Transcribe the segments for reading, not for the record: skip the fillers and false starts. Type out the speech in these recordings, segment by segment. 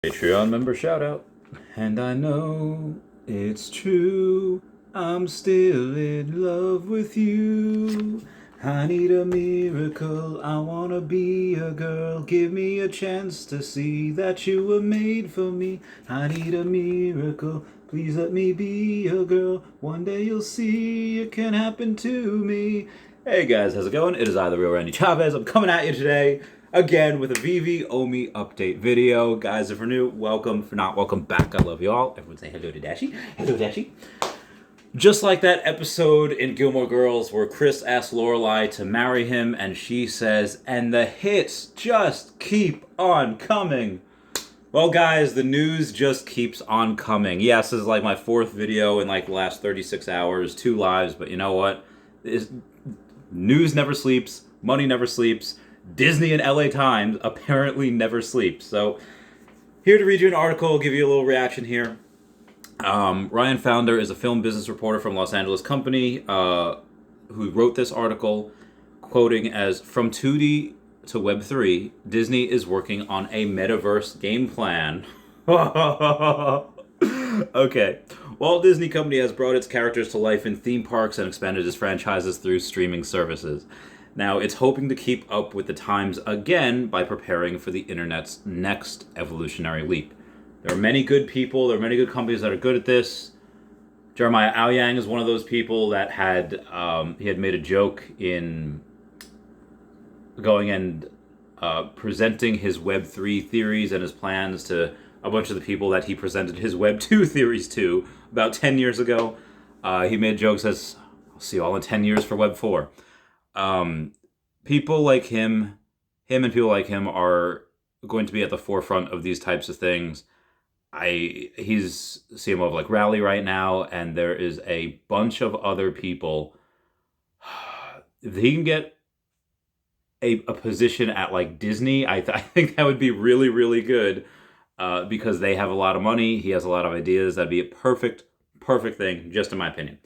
Patreon member shout out. And I know it's true, I'm still in love with you. I need a miracle, I wanna be a girl. Give me a chance to see that you were made for me. I need a miracle, please let me be a girl. One day you'll see it can happen to me. Hey guys, how's it going? It is I, the real Randy Chavez. I'm coming at you today again with a Veve Omi update video. Guys, if you're new, welcome. If you're not, welcome back. I love you all. Everyone say hello to Dashi. Hello, Dashi. Just like that episode in Gilmore Girls where Chris asks Lorelai to marry him and she says, and the hits just keep on coming. Well, guys, the news just keeps on coming. Yes, this is like my fourth video in like the last 36 hours, 2 lives, but you know what? News never sleeps, money never sleeps. Disney and LA Times apparently never sleeps. So, here to read you an article, give you a little reaction here. Ryan Founder is a film business reporter from Los Angeles company who wrote this article, quoting as, "From 2D to Web3, Disney is working on a metaverse game plan." Okay. Walt Disney Company has brought its characters to life in theme parks and expanded its franchises through streaming services. Now, it's hoping to keep up with the times again by preparing for the internet's next evolutionary leap. There are many good people, there are many good companies that are good at this. Jeremiah Aoyang is one of those people that he had made a joke in going and presenting his Web3 theories and his plans to a bunch of the people that he presented his Web2 theories to about 10 years ago. He made jokes as, I'll see you all in 10 years for Web4. People like him and people like him are going to be at the forefront of these types of things. He's CMO of like Rally right now, and there is a bunch of other people. If he can get a position at like Disney, I think that would be really, really good, because they have a lot of money. He has a lot of ideas. That'd be a perfect thing, just in my opinion.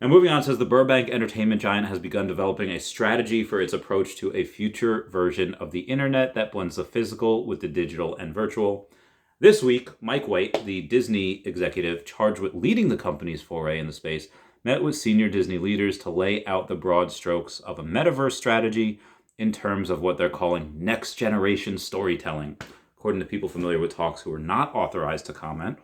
Now, moving on, it says the Burbank entertainment giant has begun developing a strategy for its approach to a future version of the internet that blends the physical with the digital and virtual. This week, Mike White, the Disney executive charged with leading the company's foray in the space, met with senior Disney leaders to lay out the broad strokes of a metaverse strategy in terms of what they're calling next-generation storytelling, according to people familiar with talks who are not authorized to comment.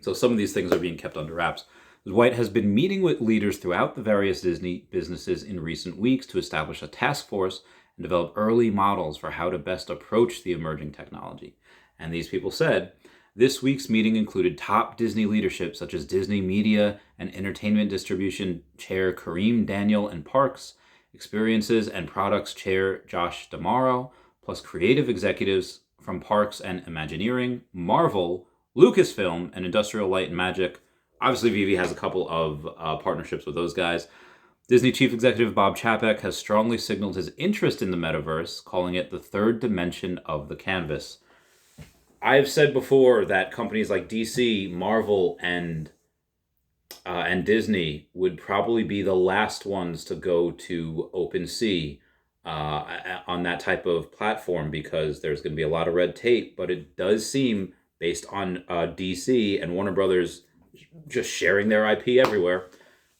So some of these things are being kept under wraps. White has been meeting with leaders throughout the various Disney businesses in recent weeks to establish a task force and develop early models for how to best approach the emerging technology. And these people said, this week's meeting included top Disney leadership such as Disney Media and Entertainment Distribution Chair Kareem Daniel and Parks, Experiences and Products Chair Josh D'Amaro, plus creative executives from Parks and Imagineering, Marvel, Lucasfilm, and Industrial Light and Magic. Obviously, Veve has a couple of partnerships with those guys. Disney chief executive Bob Chapek has strongly signaled his interest in the metaverse, calling it the third dimension of the canvas. I've said before that companies like DC, Marvel, and Disney would probably be the last ones to go to OpenSea on that type of platform, because there's going to be a lot of red tape. But it does seem, based on DC and Warner Brothers just sharing their IP everywhere,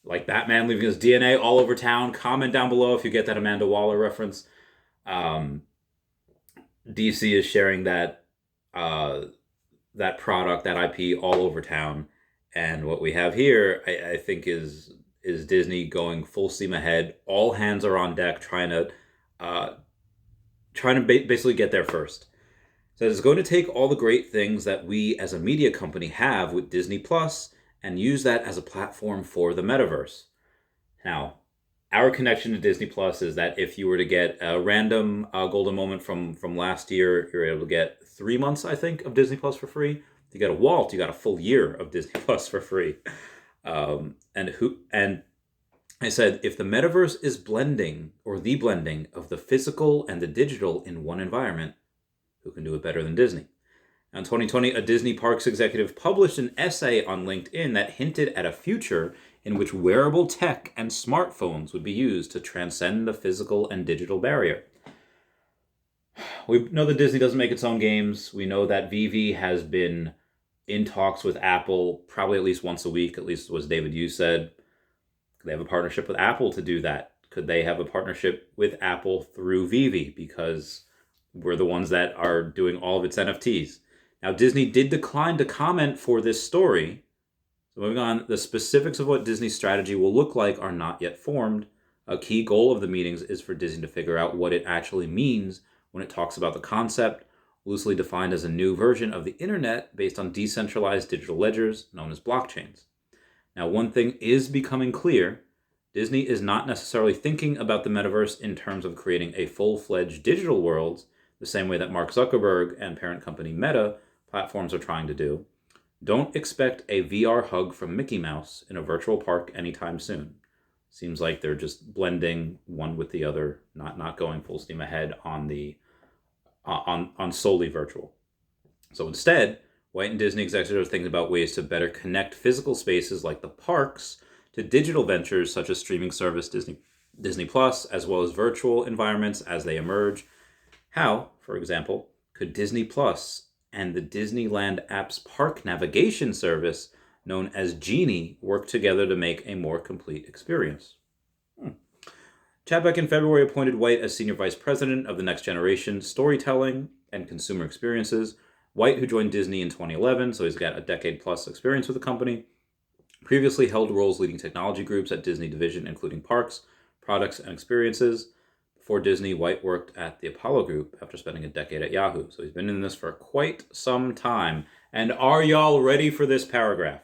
like Batman leaving his DNA all over town. Comment down below if you get that Amanda Waller reference. DC is sharing that product, that IP, all over town. And what we have here, I think, is Disney going full steam ahead. All hands are on deck, trying to basically get there first. So it's going to take all the great things that we as a media company have with Disney Plus and use that as a platform for the metaverse. Now, our connection to Disney Plus is that if you were to get a random golden moment from last year, you're able to get 3 months, I think, of Disney Plus for free. If you got a Walt, you got a full year of Disney Plus for free. And I said, if the metaverse is blending, or the blending of the physical and the digital in one environment, who can do it better than Disney? In 2020, a Disney Parks executive published an essay on LinkedIn that hinted at a future in which wearable tech and smartphones would be used to transcend the physical and digital barrier. We know that Disney doesn't make its own games. We know that Veve has been in talks with Apple probably at least once a week, at least was David Yu said. Could they have a partnership with Apple to do that? Could they have a partnership with Apple through Veve? Because we're the ones that are doing all of its NFTs. Now, Disney did decline to comment for this story. So moving on, the specifics of what Disney's strategy will look like are not yet formed. A key goal of the meetings is for Disney to figure out what it actually means when it talks about the concept, loosely defined as a new version of the internet based on decentralized digital ledgers known as blockchains. Now, one thing is becoming clear. Disney is not necessarily thinking about the metaverse in terms of creating a full-fledged digital world, the same way that Mark Zuckerberg and parent company Meta platforms are trying to do. Don't expect a VR hug from Mickey Mouse in a virtual park anytime soon. Seems like they're just blending one with the other, not going full steam ahead on the on solely virtual. So instead, White and Disney executives are thinking about ways to better connect physical spaces like the parks to digital ventures such as streaming service Disney Plus, as well as virtual environments as they emerge. How, for example, could Disney Plus and the Disneyland app's park navigation service, known as Genie, work together to make a more complete experience? Chad Beck in February appointed White as Senior Vice President of the Next Generation Storytelling and Consumer Experiences. White, who joined Disney in 2011, so he's got a decade plus experience with the company, previously held roles leading technology groups at Disney Division, including parks, products, and experiences. Before Disney, White worked at the Apollo Group after spending a decade at Yahoo. So he's been in this for quite some time. And are y'all ready for this paragraph?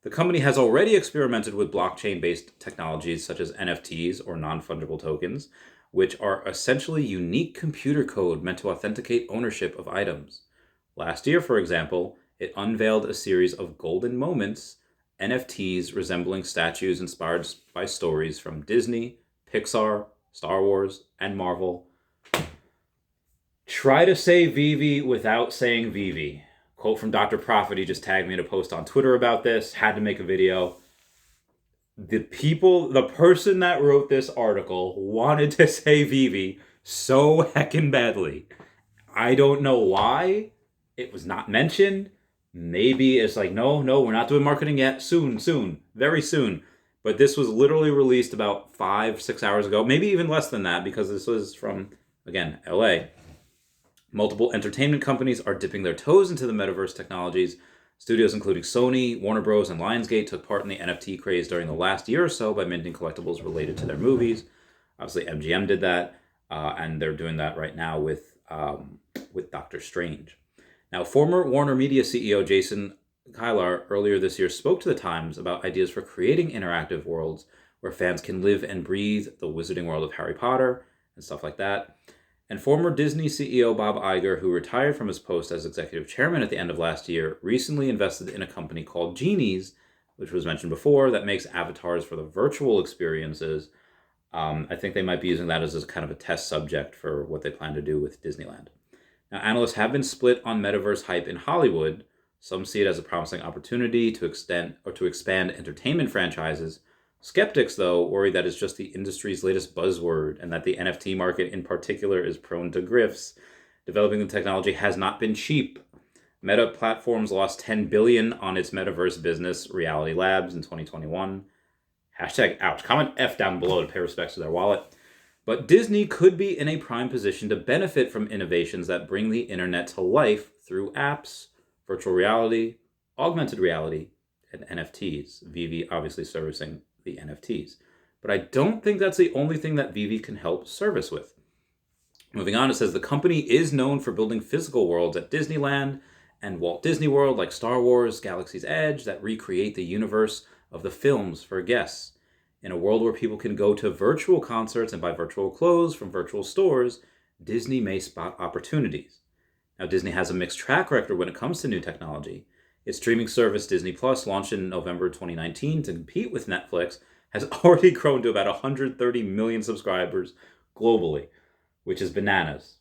The company has already experimented with blockchain-based technologies such as NFTs, or non-fungible tokens, which are essentially unique computer code meant to authenticate ownership of items. Last year, for example, it unveiled a series of golden moments, NFTs resembling statues inspired by stories from Disney, Pixar, Star Wars, and Marvel. Try to say Veve without saying Veve. Quote from Dr. Prophet, he just tagged me in a post on Twitter about this, had to make a video. The person that wrote this article wanted to say Veve so heckin' badly. I don't know why. It was not mentioned. Maybe it's like, no, we're not doing marketing yet. Soon, very soon. But this was literally released about 5-6 hours ago, maybe even less than that, because this was from, again, LA. Multiple entertainment companies are dipping their toes into the metaverse technologies. Studios including Sony, Warner Bros., and Lionsgate took part in the NFT craze during the last year or so by minting collectibles related to their movies. Obviously, MGM did that, and they're doing that right now with Doctor Strange. Now, former Warner Media CEO Jason Kilar earlier this year spoke to the Times about ideas for creating interactive worlds where fans can live and breathe the wizarding world of Harry Potter and stuff like that. And former Disney CEO Bob Iger, who retired from his post as executive chairman at the end of last year, recently invested in a company called Genies, which was mentioned before, that makes avatars for the virtual experiences. I think they might be using that as a kind of a test subject for what they plan to do with Disneyland. Now, analysts have been split on metaverse hype in Hollywood. Some see it as a promising opportunity to expand entertainment franchises. Skeptics, though, worry that it's just the industry's latest buzzword and that the NFT market in particular is prone to grifts. Developing the technology has not been cheap. Meta Platforms lost $10 billion on its metaverse business, Reality Labs, in 2021. Hashtag ouch. Comment F down below to pay respects to their wallet. But Disney could be in a prime position to benefit from innovations that bring the internet to life through apps, virtual reality, augmented reality, and NFTs. Veve obviously servicing the NFTs. But I don't think that's the only thing that Veve can help service with. Moving on, it says the company is known for building physical worlds at Disneyland and Walt Disney World, like Star Wars, Galaxy's Edge, that recreate the universe of the films for guests. In a world where people can go to virtual concerts and buy virtual clothes from virtual stores, Disney may spot opportunities. Now, Disney has a mixed track record when it comes to new technology. Its streaming service, Disney Plus, launched in November 2019 to compete with Netflix, has already grown to about 130 million subscribers globally, which is bananas.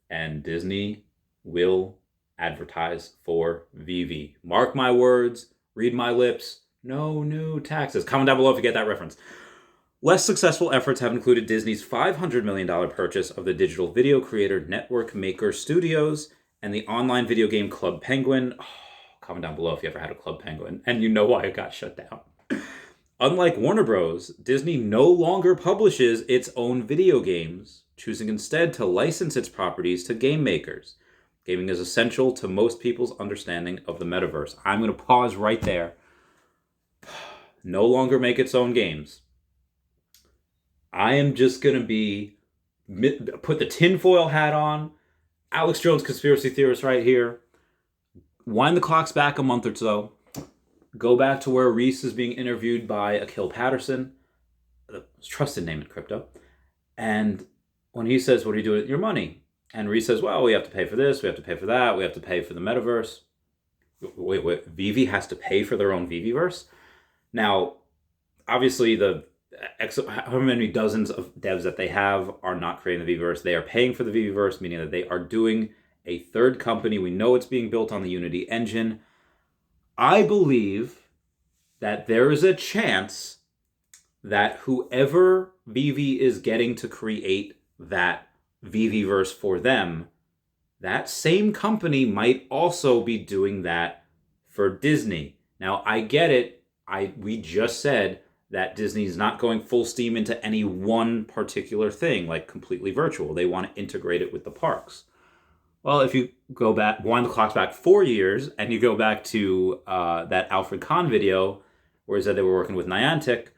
And Disney will advertise for Veve. Mark my words, read my lips, no new taxes. Comment down below if you get that reference. Less successful efforts have included Disney's $500 million purchase of the digital video creator Network Maker Studios and the online video game Club Penguin. Oh, comment down below if you ever had a Club Penguin and you know why it got shut down. Unlike Warner Bros., Disney no longer publishes its own video games, choosing instead to license its properties to game makers. Gaming is essential to most people's understanding of the metaverse. I'm going to pause right there. No longer make its own games. I am just going to put the tinfoil hat on. Alex Jones, conspiracy theorist right here. Wind the clocks back a month or so. Go back to where Reese is being interviewed by Akil Patterson, the trusted name in crypto. And when he says, what are you doing with your money? And Reese says, well, we have to pay for this, we have to pay for that, we have to pay for the metaverse. Wait, Veve has to pay for their own Veveverse? Now, obviously, however many dozens of devs that they have are not creating the Veveverse. They are paying for the Veveverse, meaning that they are doing a third company. We know it's being built on the Unity engine. I believe that there is a chance that whoever Veve is getting to create that Veveverse for them, that same company might also be doing that for Disney. Now, I get it. We just said that Disney's not going full steam into any one particular thing, like completely virtual. They want to integrate it with the parks. Well, if you go back, wind the clocks back 4 years, and you go back to that Alfred Kahn video where he said they were working with Niantic,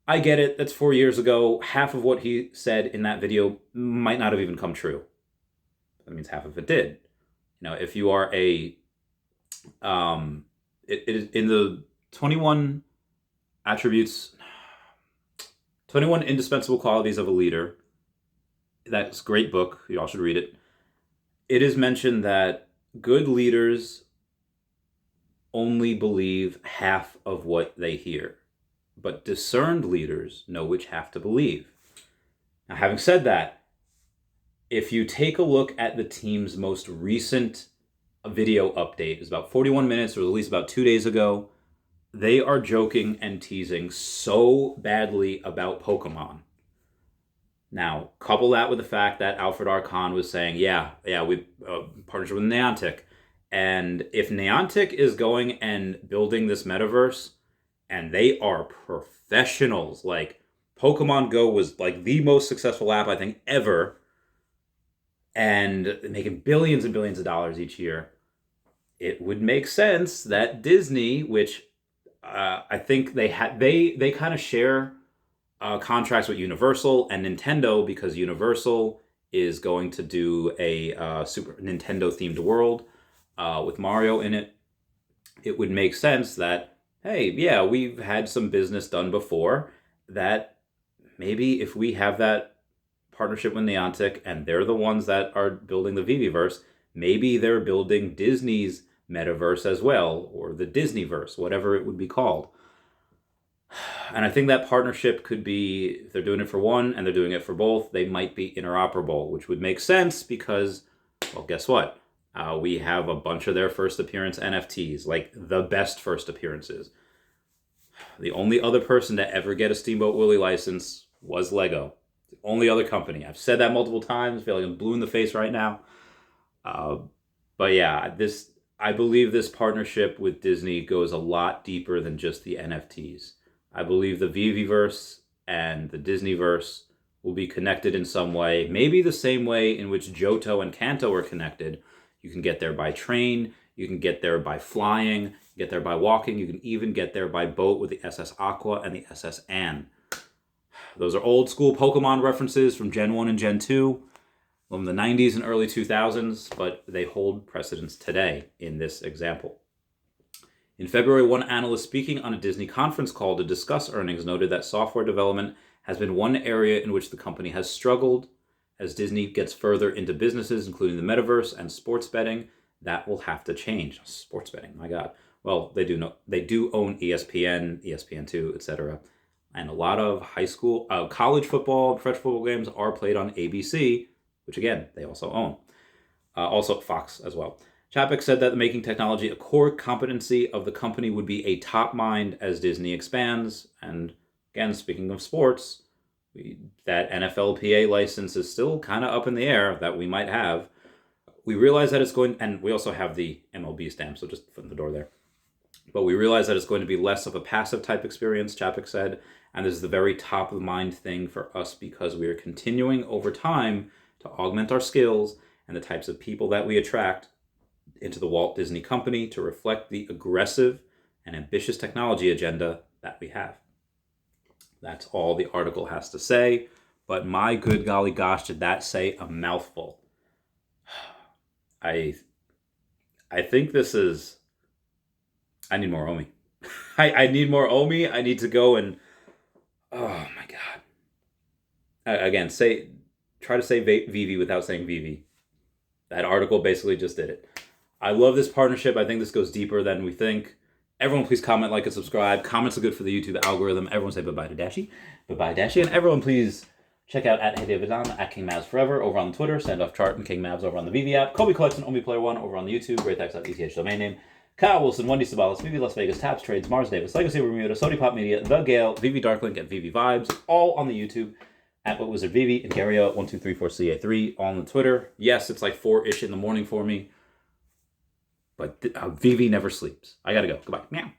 I get it. That's 4 years ago. Half of what he said in that video might not have even come true. That means half of it did. You know, if you are it is in the 21 attributes, 21 indispensable qualities of a leader. That's a great book. You all should read it. It is mentioned that good leaders only believe half of what they hear, but discerned leaders know which half to believe. Now, having said that, if you take a look at the team's most recent video update, it's about 41 minutes, or at least about 2 days ago, they are joking and teasing so badly about Pokemon. Now, couple that with the fact that Alfred R. Kahn was saying, we partnership with Niantic. And if Niantic is going and building this metaverse, and they are professionals, like Pokemon Go was like the most successful app, I think, ever, and making billions and billions of dollars each year, it would make sense that Disney, which I think they kind of share contracts with Universal and Nintendo, because Universal is going to do a Super Nintendo themed world with Mario in it. It would make sense that, hey, yeah, we've had some business done before, that maybe if we have that partnership with Niantic and they're the ones that are building the Veveverse, maybe they're building Disney's metaverse as well, or the Disneyverse, whatever it would be called. And I think that partnership could be, if they're doing it for one and they're doing it for both, they might be interoperable, which would make sense because, well, guess what? We have a bunch of their first appearance NFTs, like the best first appearances. The only other person to ever get a Steamboat Willie license was Lego. The only other company. I've said that multiple times. I feel like I'm blue in the face right now. But yeah, I believe this partnership with Disney goes a lot deeper than just the NFTs. I believe the Veveverse and the Disneyverse will be connected in some way, maybe the same way in which Johto and Kanto are connected. You can get there by train, you can get there by flying, you can get there by walking, you can even get there by boat with the SS Aqua and the SS Anne. Those are old school Pokemon references from Gen 1 and Gen 2, from the 90s and early 2000s, but they hold precedence today in this example. In February, one analyst speaking on a Disney conference call to discuss earnings noted that software development has been one area in which the company has struggled. As Disney gets further into businesses, including the metaverse and sports betting, that will have to change. Sports betting, my God. Well, they do own ESPN, ESPN2, etc. And a lot of college football, professional football games are played on ABC, which again, they also own. Also Fox as well. Chapek said that making technology a core competency of the company would be a top mind as Disney expands. And Again, speaking of sports, that NFLPA license is still kind of up in the air that we might have. We realize that it's going, and we also have the MLB stamp, so just foot in the door there. But we realize that it's going to be less of a passive type experience, Chapik said, and this is the very top of mind thing for us because we are continuing over time to augment our skills and the types of people that we attract into the Walt Disney Company to reflect the aggressive and ambitious technology agenda that we have. That's all the article has to say, but my good golly gosh, did that say a mouthful. I think this is... I need more Omi. I need more Omi. I need to go and... Oh my god. Again, try to say Veve without saying Veve. That article basically just did it. I love this partnership. I think this goes deeper than we think. Everyone please comment, like, and subscribe. Comments are good for the YouTube algorithm. Everyone say bye-bye to Dashi. Bye-bye, Dashi. And everyone please check out at HeyDavidDon, at KingMavsForever over on Twitter, Standoff Chart and King Mavs over on the Veve app, Kobe Collection, Omi Player One over on the YouTube, GreatX.eth domain name, Kyle Willson, Wendy Stibalis, Veve Las Vegas, Taps Trades, Mars Davis, Legacy of Bermuda, Sony Pop Media, The Gale, Veve Darklink, and Veve Vibes, all on the YouTube, at What Wizard Veve, and Gario1234CA3, all on the Twitter. Yes, it's like 4-ish in the morning for me, but Veve never sleeps. I gotta go. Goodbye. Meow.